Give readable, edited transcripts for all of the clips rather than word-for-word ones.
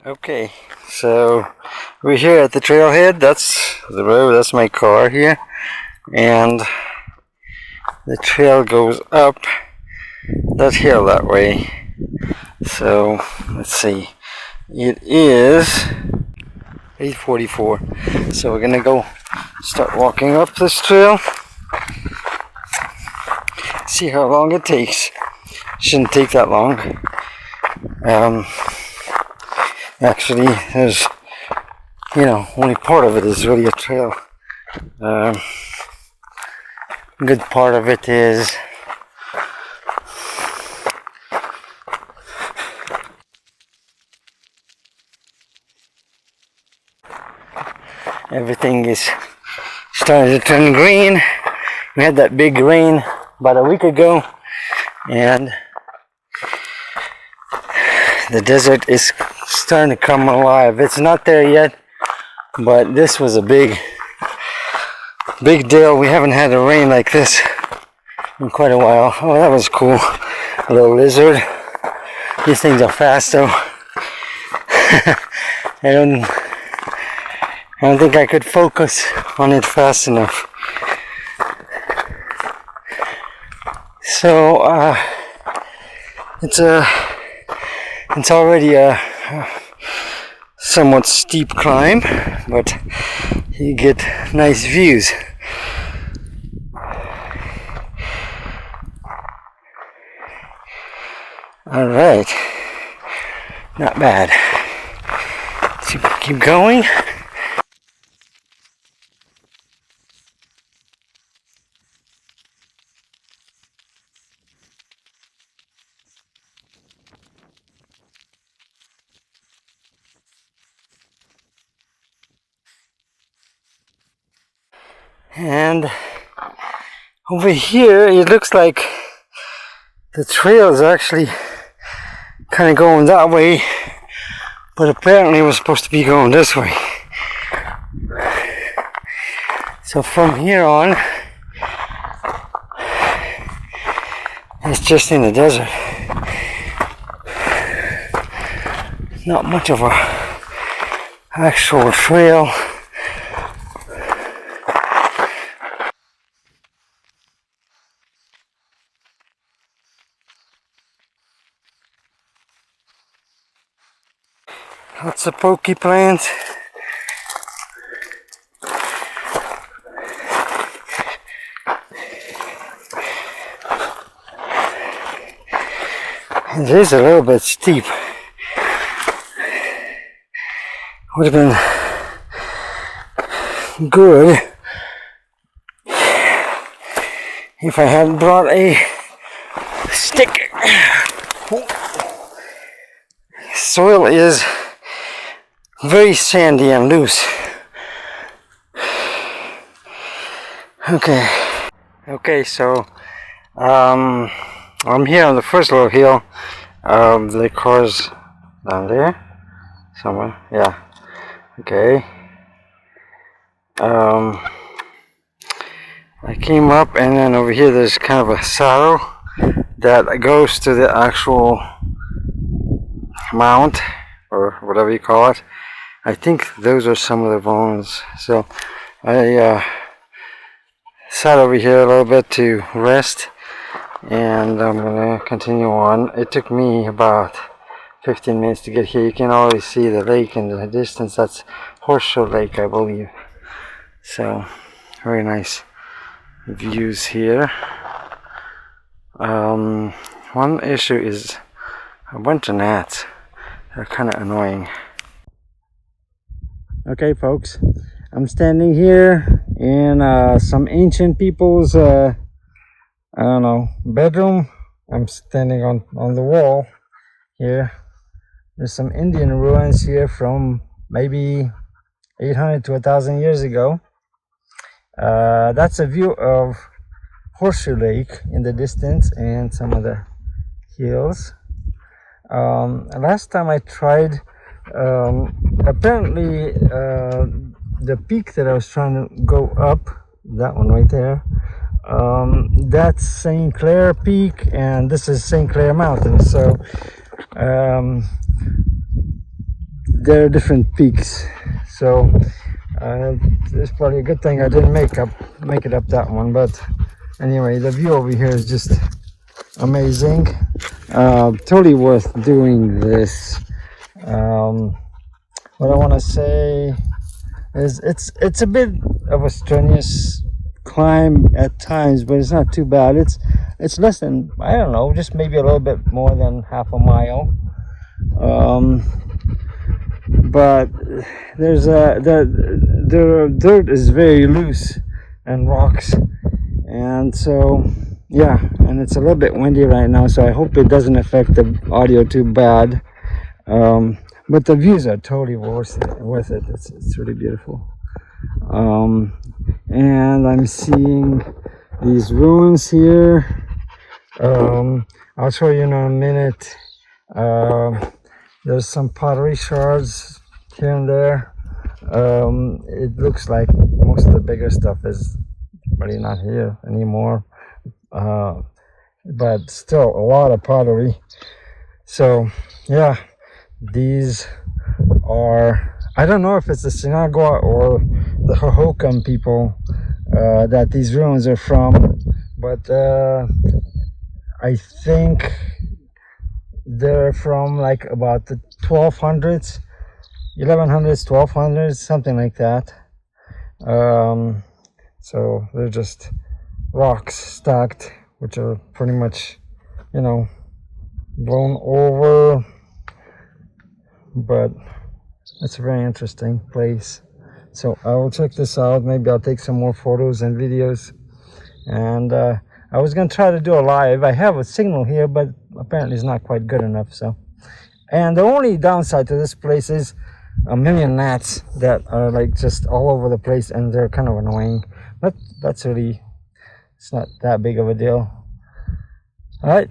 Okay, so we're here at the trailhead. That's the road, that's my car here. And the trail goes up that hill that way. So let's see. It is 8:44. So we're gonna go start walking up this trail. See how long it takes. Shouldn't take that long. Actually, there's, only part of it is really a trail. Good part of it is everything is starting to turn green. We had that big rain about a week ago, and the desert is starting to come alive. It's not there yet, but this was a big deal. We haven't had a rain like this in quite a while. Oh, that was cool. A little lizard. These things are fast though. I don't think I could focus on it fast enough. So it's already a somewhat steep climb, but you get nice views. All right, not bad. Let's keep going. And over here, it looks like the trail is actually kind of going that way, but apparently it was supposed to be going this way. So from here on, it's just in the desert. Not much of a actual trail. Lots of pokey plants. It is a little bit steep. Would have been good if I hadn't brought a stick. Soil is very sandy and loose. Okay, so I'm here on the first little hill. The car's down there somewhere. Yeah. Okay. I came up, and then over here there's kind of a saddle that goes to the actual mount, or whatever you call it. I think those are some of the bones. So I sat over here a little bit to rest, and I'm gonna continue on. It took me about 15 minutes to get here. You can already see the lake in the distance. That's Horshoe Lake, I believe. So very nice views here. One issue is a bunch of gnats. They're kind of annoying. Okay, folks, I'm standing here in some ancient people's I don't know, bedroom. I'm standing on the wall here. There's some Indian ruins here from maybe 800 to 1,000 years ago. That's a view of Horshoe Lake in the distance and some of the hills. Last time I tried, apparently the peak that I was trying to go up, that one right there, that's St. Clair Peak, and this is St. Clair Mountain. So there are different peaks. So it's probably a good thing I didn't make it up that one. But anyway, the view over here is just amazing. Totally worth doing this. What I want to say is it's a bit of a strenuous climb at times, but it's not too bad. It's less than, I don't know, just maybe a little bit more than half a mile. But there's the dirt is very loose and rocks, and so yeah, and it's a little bit windy right now, so I hope it doesn't affect the audio too bad. But the views are totally worth it. It's really beautiful. And I'm seeing these ruins here. I'll show you in a minute. There's some pottery shards here and there. It looks like most of the bigger stuff is really not here anymore, but still a lot of pottery. So yeah, these are, I don't know if it's the Sinagua or the Hohokam people that these ruins are from, but I think they're from like about the 1200s, 1100s, 1200s, something like that. So they're just rocks stacked, which are pretty much, you know, blown over. But it's a very interesting place. So I will check this out. Maybe I'll take some more photos and videos. And I was gonna try to do a live. I have a signal here, but apparently it's not quite good enough. So, and the only downside to this place is a million gnats that are like just all over the place, and they're kind of annoying. But that's really, it's not that big of a deal. All right.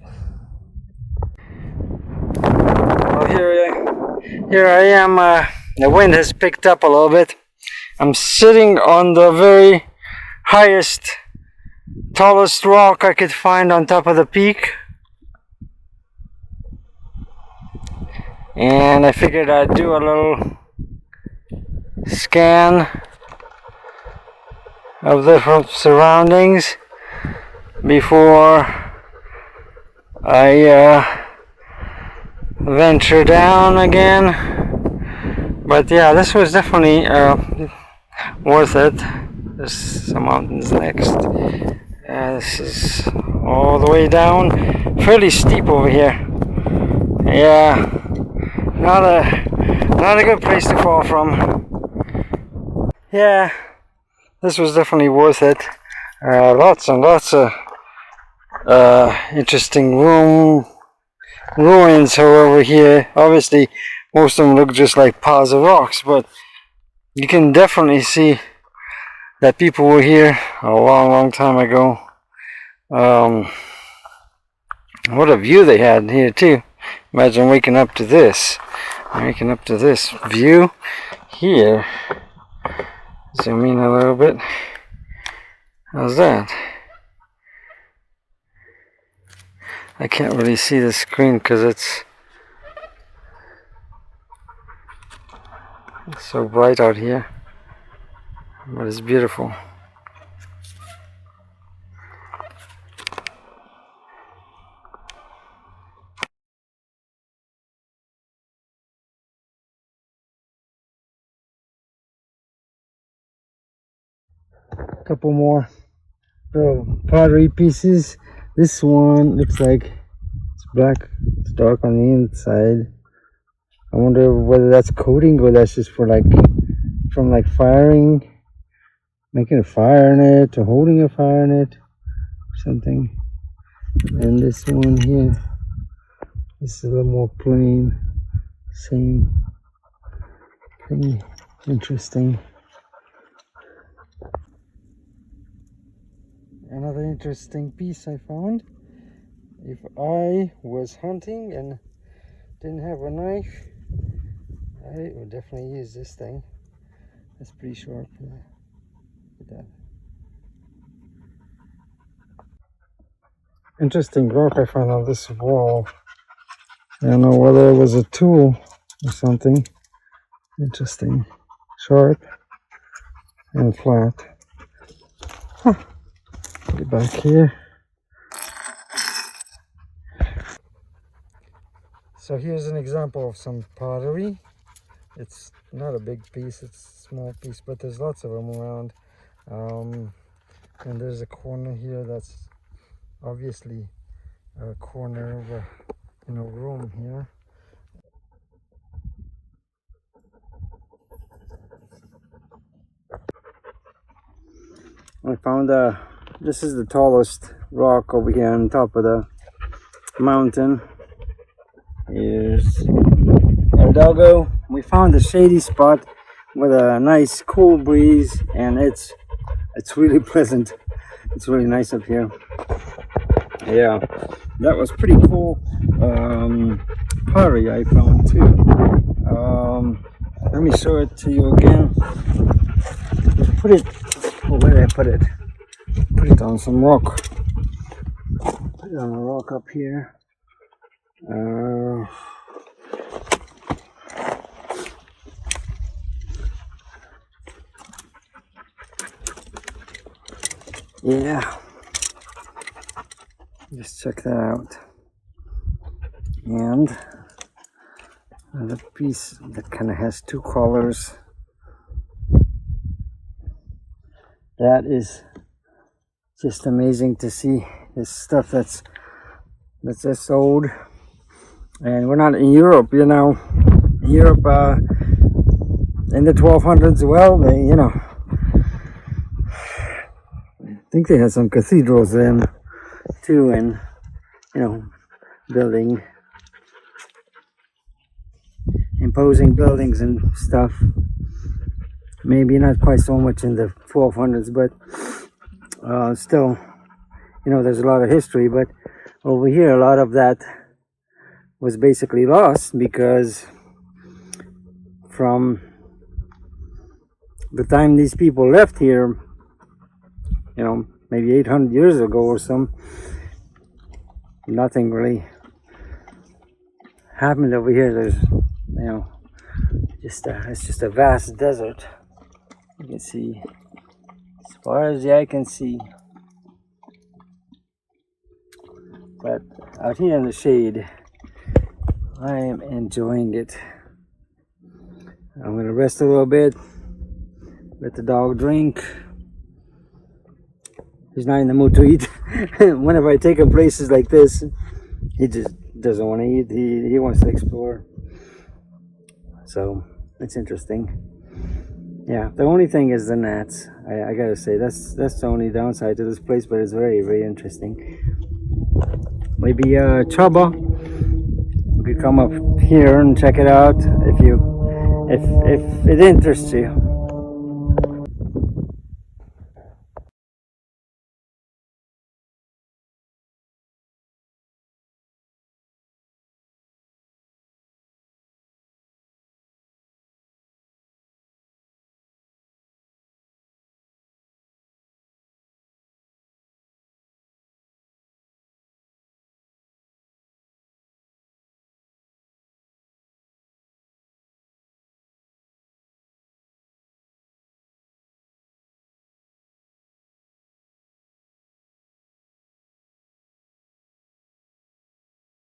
Well, here I am. The wind has picked up a little bit. I'm sitting on the very highest, tallest rock I could find on top of the peak. And I figured I'd do a little scan of the surroundings before I venture down again. But yeah, this was definitely worth it. There's some mountains next. This is all the way down, fairly steep over here. Yeah, not a good place to fall from. Yeah, this was definitely worth it. Lots and lots of interesting ruins are over here. Obviously, most of them look just like piles of rocks, but you can definitely see that people were here a long time ago. What a view they had here too. Imagine waking up to this. View here. Zoom in a little bit. How's that? I can't really see the screen because it's so bright out here, but it's beautiful. A couple more little pottery pieces. This one looks like it's black, it's dark on the inside. I wonder whether that's coating or that's just for like, from like firing, making a fire in it or holding a fire in it or something. And this one here, this is a little more plain, same thing. Interesting. Another interesting piece I found. If I was hunting and didn't have a knife, I would definitely use this thing. That's pretty sharp. Look at that. Interesting rock I found on this wall. I don't know whether it was a tool or something, Interesting. Short and flat. Huh. Get back here. So here's an example of some pottery. It's not a big piece, it's a small piece, but there's lots of them around. And there's a corner here that's obviously a corner of a room here. I found this is the tallest rock over here on top of the mountain. Here's El Doggo. We found a shady spot with a nice cool breeze, and it's really pleasant. It's really nice up here. Yeah, that was pretty cool. Pottery I found too. Let me show it to you again. Put it, oh, where did I put it? Put it on some rock. Put it on a rock up here. Yeah, just check that out. And another piece that kind of has two colors. That is just amazing to see. This stuff that's just old, and we're not in Europe, you know. In Europe, in the 1200s, well, they, I think they had some cathedrals then too, and building imposing buildings and stuff. Maybe not quite so much in the 1200s, but still, there's a lot of history. But over here, a lot of that was basically lost, because from the time these people left here, maybe 800 years ago or some, nothing really happened over here. There's, it's just a vast desert. You can see as far as the eye can see. But out here in the shade, I am enjoying it. I'm gonna rest a little bit, let the dog drink. He's not in the mood to eat. Whenever I take him places like this, he just doesn't want to eat. He wants to explore. So it's interesting. Yeah, the only thing is the gnats. I gotta say, that's the only downside to this place, but it's very, very interesting. Maybe Chaba, you could come up here and check it out if it interests you.